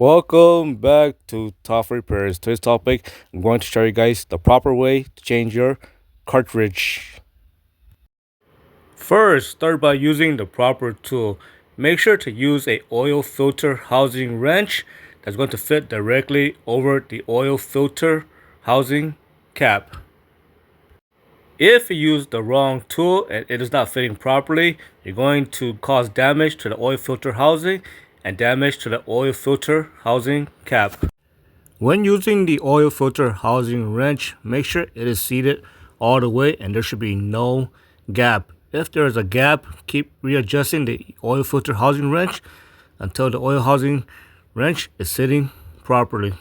Welcome back to Top Repairs. Today's topic, I'm going to show you guys the proper way to change your cartridge. First, start by using the proper tool. Make sure to use a oil filter housing wrench that's going to fit directly over the oil filter housing cap. If you use the wrong tool and it is not fitting properly, you're going to cause damage to the oil filter housing and damage to the oil filter housing cap. When using the oil filter housing wrench, make sure it is seated all the way and there should be no gap. If there is a gap, keep readjusting the oil filter housing wrench until the oil housing wrench is sitting properly.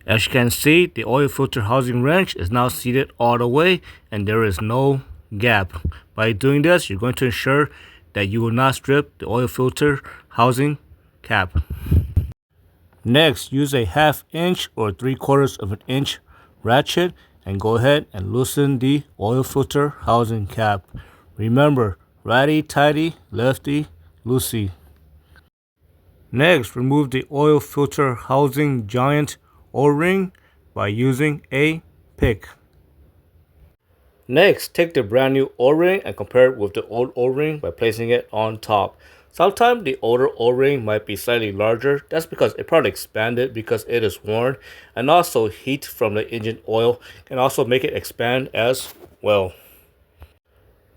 As you can see, the oil filter housing wrench is now seated all the way and there is no gap. By doing this, you're going to ensure that you will not strip the oil filter housing cap. Next, use a 1/2 inch or 3/4 of an inch ratchet and go ahead and loosen the oil filter housing cap. Remember, righty-tighty, lefty-loosey. Next, remove the oil filter housing giant O-ring by using a pick. Next, take the brand new O-ring and compare it with the old O-ring by placing it on top. Sometimes the older O-ring might be slightly larger. That's because it probably expanded because it is worn, and also heat from the engine oil can also make it expand as well.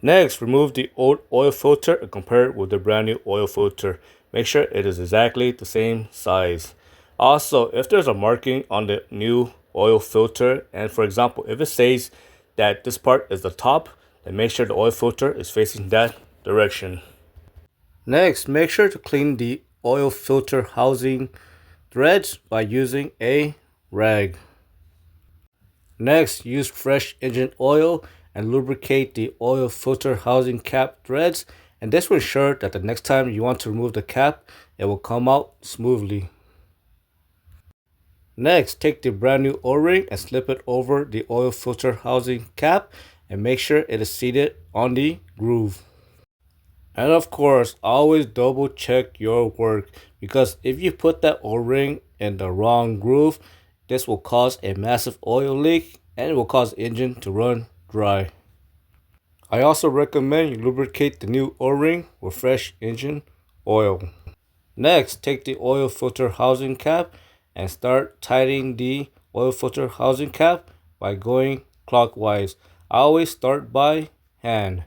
Next, remove the old oil filter and compare it with the brand new oil filter. Make sure it is exactly the same size. Also, if there's a marking on the new oil filter, and for example, if it says that this part is the top, then make sure the oil filter is facing that direction. Next, make sure to clean the oil filter housing threads by using a rag. Next, use fresh engine oil and lubricate the oil filter housing cap threads, and this will ensure that the next time you want to remove the cap, it will come out smoothly. Next, take the brand new O-ring and slip it over the oil filter housing cap and make sure it is seated on the groove. And of course, always double check your work, because if you put that O-ring in the wrong groove, this will cause a massive oil leak and it will cause the engine to run dry. I also recommend you lubricate the new O-ring with fresh engine oil. Next, take the oil filter housing cap and start tightening the oil filter housing cap by going clockwise. I always start by hand.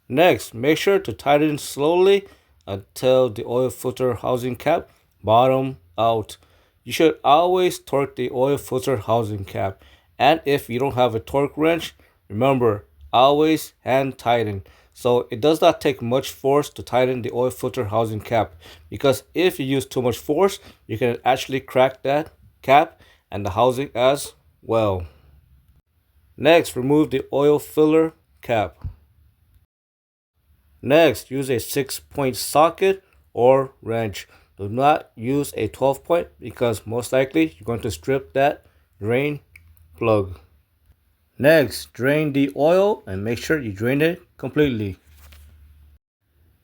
Next, make sure to tighten slowly until the oil filter housing cap bottom out. You should always torque the oil filter housing cap. And if you don't have a torque wrench, remember, always hand tighten. So it does not take much force to tighten the oil filter housing cap, because if you use too much force, you can actually crack that cap and the housing as well. Next, remove the oil filler cap. Next, use a 6-point socket or wrench. Do not use a 12-point because most likely you're going to strip that drain plug. Next, drain the oil and make sure you drain it completely.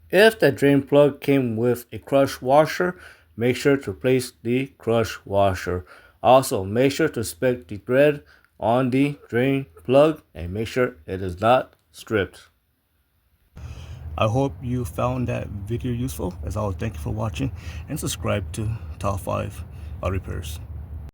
If the drain plug came with a crush washer, make sure to replace the crush washer. Also, make sure to inspect the thread on the drain plug and make sure it is not stripped. I hope you found that video useful. As always, thank you for watching and subscribe to Top 5 Auto Repairs.